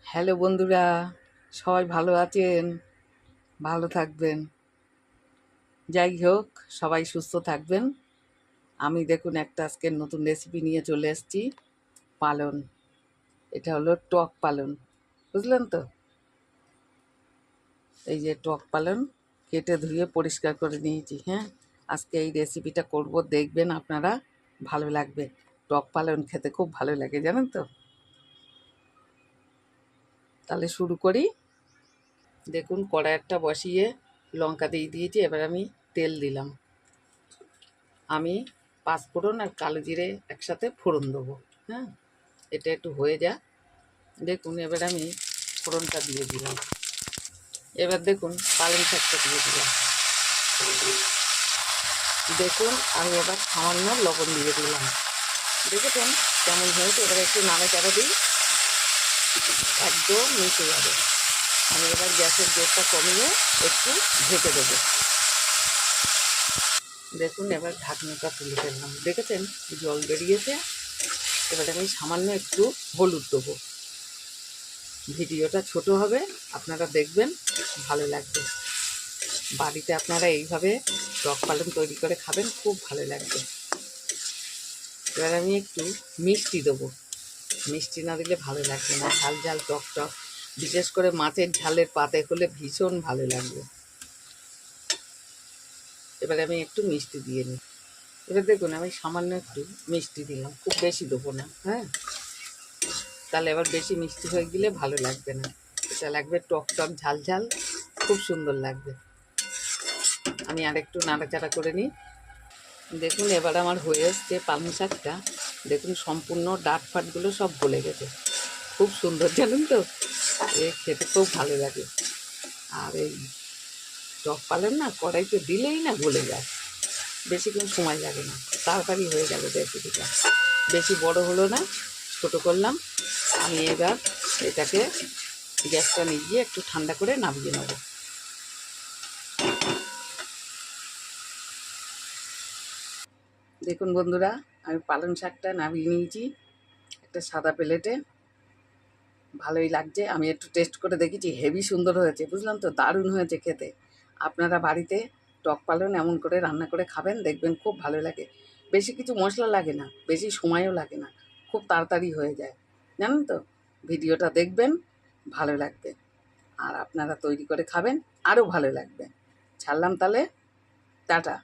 Hello বন্ধুরা, সবাই ভালো আছেন? ভালো থাকবেন। যাই হোক, সবাই সুস্থ থাকবেন। আমি দেখুন একটা আজকের নতুন রেসিপি নিয়ে চলে এসেছি। পালন, এটা হলো টক পালন, বুঝলেন তো? এই যে টক পালন কেটে ধুয়ে পরিষ্কার করে নিয়েছি। হ্যাঁ, আজকে এই রেসিপিটা করব, দেখবেন আপনারা, ভালো লাগবে। টক পালন খেতে খুব ভালো লাগে, জানেন তো? তাহলে শুরু করি। দেখুন কড়াইটা বসিয়ে লঙ্কা দিয়ে দিয়েছি, এবার আমি তেল দিলাম। আমি পাঁচফোড়ন আর কালো জিরে একসাথে ফোড়ন দেবো। হ্যাঁ, এটা একটু হয়ে যা। দেখুন এবার আমি ফোড়নটা দিয়ে দিলাম। এবার দেখুন পালং শাকটা দিয়ে দিলাম। দেখুন আমি এবার সামান্য লবণ দিয়ে দিলাম। দেখেছেন কেমন হয়েছে? এবার একটু নাড়াচাড়া দিই, একদম মিশে যাবে। আমি এবার গ্যাসের জোরটা কমিয়ে একটু ঢেকে দেবো। দেখুন এবার ঢাকনাটা তুলে ফেললাম। দেখেছেন জল বেরিয়েছে। এবার আমি সামান্য একটু হলুদ দেবো। ভিডিওটা ছোট হবে, আপনারা দেখবেন, ভালো লাগবে। বাড়িতে আপনারা এইভাবে টক পালন তৈরি করে খাবেন, খুব ভালো লাগবে। এবার আমি একটু মিষ্টি দেবো। মিষ্টি না দিলে ভালো লাগবে না, ঝাল ঝাল টক টক, বিশেষ করে মাছের ঝালের পাতে হলে ভীষণ ভালো লাগবে। এবার আমি একটু মিষ্টি দিয়ে নিই। এবার দেখুন আমি সামান্য একটু মিষ্টি দিলাম, খুব বেশি দেবো না। হ্যাঁ, তাহলে এবার বেশি মিষ্টি হয়ে গেলে ভালো লাগবে না। এটা লাগবে টক টক ঝাল ঝাল, খুব সুন্দর লাগবে। আমি আরেকটু নাড়াচাড়া করে নিই। দেখুন এবার আমার হয়ে এসছে পালং শাকটা। দেখুন সম্পূর্ণ ডাঁট ফাটগুলো সব গলে গেছে, খুব সুন্দর, জানেন তো? এ খেতে খুব ভালো লাগে। আর এই টক পালং না কড়াইতে দিলেই না গলে যায়, বেশিক্ষণ সময় লাগে না, তাড়াতাড়ি হয়ে যাবে রেসিপিটা। বেশি বড় হলো না, ছোট করলাম। আমি এবার এটাকে গ্যাসটা নিভিয়ে একটু ঠান্ডা করে নামিয়ে নেব। দেখুন বন্ধুরা, আমি পালং শাকটা নামিয়ে নিয়েছি একটা সাদা প্লেটে। ভালোই লাগছে, আমি একটু টেস্ট করে দেখেছি, হেভি সুন্দর হয়েছে, বুঝলাম তো, দারুণ হয়েছে খেতে। আপনারা বাড়িতে টক পালন এমন করে রান্না করে খাবেন, দেখবেন খুব ভালো লাগে। বেশি কিছু মশলা লাগে না, বেশি সময়ও লাগে না, খুব তাড়াতাড়ি হয়ে যায়, জানেন তো? ভিডিওটা দেখবেন, ভালো লাগবে। আর আপনারা তৈরি করে খাবেন, আরও ভালো লাগবে। ছাড়লাম তাহলে, টাটা।